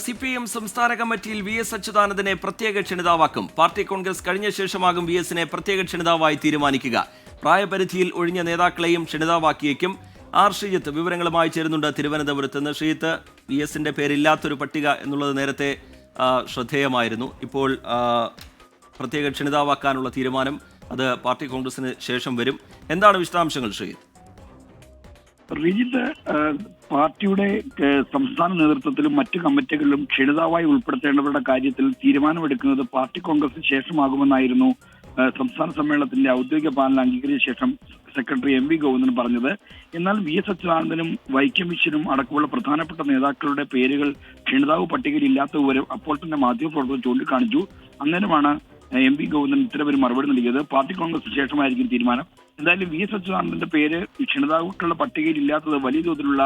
CPM സംസ്ഥാന കമ്മിറ്റിയിൽ VS അച്യുതാനന്ദനെ പ്രത്യേക ക്ഷണിതാവാക്കും. പാർട്ടി കോൺഗ്രസ് കഴിഞ്ഞ ശേഷമാകും VSനെ പ്രത്യേക ക്ഷണിതാവായി തീരുമാനിക്കുക. പ്രായപരിധിയിൽ ഒഴിഞ്ഞ നേതാക്കളെയും ക്ഷണിതാവാക്കിയേക്കും. ആർ ശ്രീജിത്ത് വിവരങ്ങളുമായി ചേരുന്നുണ്ട് തിരുവനന്തപുരത്ത് നിന്ന്. ശ്രീജിത്ത്, VSന്റെ പേരില്ലാത്തൊരു പട്ടിക എന്നുള്ളത് നേരത്തെ ശ്രദ്ധേയമായിരുന്നു. ഇപ്പോൾ പ്രത്യേക ക്ഷണിതാവാക്കാനുള്ള തീരുമാനം അത് പാർട്ടി കോൺഗ്രസിന് ശേഷം വരും. എന്താണ് വിശദാംശങ്ങൾ ശ്രീജിത്ത്? റിജിത്ത്, പാർട്ടിയുടെ സംസ്ഥാന നേതൃത്വത്തിലും മറ്റ് കമ്മിറ്റികളിലും ക്ഷണിതാവായി ഉൾപ്പെടുത്തേണ്ടവരുടെ കാര്യത്തിൽ തീരുമാനമെടുക്കുന്നത് പാർട്ടി കോൺഗ്രസിന് ശേഷമാകുമെന്നായിരുന്നു സംസ്ഥാന സമ്മേളനത്തിന്റെ ഔദ്യോഗിക പാനൽ അംഗീകരിച്ച ശേഷം സെക്രട്ടറി MV ഗോവിന്ദൻ പറഞ്ഞത്. എന്നാൽ VS അച്യുതാനന്ദനും വൈക്കം വിശ്വനും അടക്കമുള്ള പ്രധാനപ്പെട്ട നേതാക്കളുടെ പേരുകൾ ക്ഷണിതാവ് പട്ടികയിൽ ഇല്ലാത്ത വിവരം അപ്പോൾ തന്നെ മാധ്യമപ്രവർത്തകർ ചൂണ്ടിക്കാണിച്ചു. അന്നേരമാണ് MV ഗോവിന്ദൻ ഇത്തരമൊരു മറുപടി നൽകിയത്. പാർട്ടി കോൺഗ്രസിന് ശേഷമായിരിക്കും തീരുമാനം. എന്തായാലും VS അച്യുതാനന്ദന്റെ പേര് ക്ഷണിതാക്കളുടെ പട്ടികയിൽ ഇല്ലാത്തത് വലിയ തോതിലുള്ള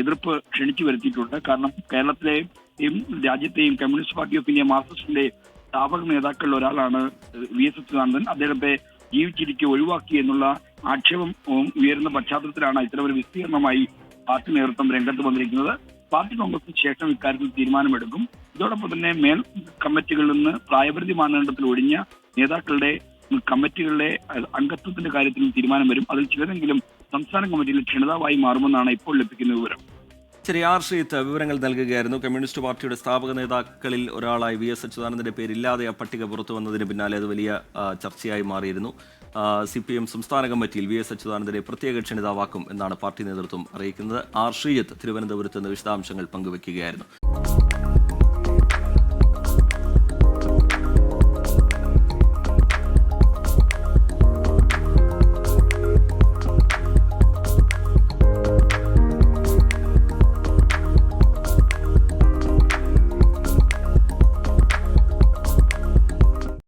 എതിർപ്പ് ക്ഷണിച്ചു വരുത്തിയിട്ടുണ്ട്. കാരണം കേരളത്തിലെയും രാജ്യത്തെയും കമ്മ്യൂണിസ്റ്റ് പാർട്ടി ഓഫ് ഇന്ത്യ മാർക്സിസ്റ്റിന്റെ സ്ഥാപക നേതാക്കളിൽ ഒരാളാണ് VS അച്യുതാനന്ദൻ. അദ്ദേഹത്തെ ജീവിച്ചിരിക്കെ ഒഴിവാക്കി എന്നുള്ള ആക്ഷേപം ഉയരുന്ന പശ്ചാത്തലത്തിലാണ് ഇത്തരമൊരു വിസ്തീർണമായി പാർട്ടി നേതൃത്വം രംഗത്ത് വന്നിരിക്കുന്നത്. പാർട്ടി കോൺഗ്രസിന് ശേഷം ഇക്കാര്യത്തിൽ തീരുമാനമെടുക്കും. ഇതോടൊപ്പം തന്നെ മേൽ കമ്മിറ്റികളിൽ നിന്ന് പ്രായപരിധി മാനദണ്ഡത്തിൽ ഒഴിഞ്ഞ നേതാക്കളുടെ കമ്മിറ്റികളുടെ അംഗത്വത്തിന്റെ കാര്യത്തിലും തീരുമാനം വരും. അതിൽ ചിലരെങ്കിലും സംസ്ഥാന കമ്മിറ്റിയിൽ ക്ഷണിതാവായി മാറുമെന്നാണ് ഇപ്പോൾ ലഭിക്കുന്ന വിവരം. ശരി, ആർ ശ്രീജിത്ത് വിവരങ്ങൾ നൽകുകയായിരുന്നു. കമ്മ്യൂണിസ്റ്റ് പാർട്ടിയുടെ സ്ഥാപക നേതാക്കളിൽ ഒരാളായി VS അച്യുതാനന്ദന്റെ പേരില്ലാതെ ആ പട്ടിക പുറത്തു വന്നതിന് പിന്നാലെ അത് വലിയ ചർച്ചയായി മാറിയിരുന്നു. CPM സംസ്ഥാന കമ്മിറ്റിയിൽ VS അച്യുതാനന്ദനെ പ്രത്യേക ക്ഷണിതാവാക്കും എന്നാണ് പാർട്ടി നേതൃത്വം അറിയിക്കുന്നത്. ആർ ശ്രീജിത്ത് തിരുവനന്തപുരത്ത് നിന്ന് വിശദാംശങ്ങൾ പങ്കുവയ്ക്കുകയായിരുന്നു.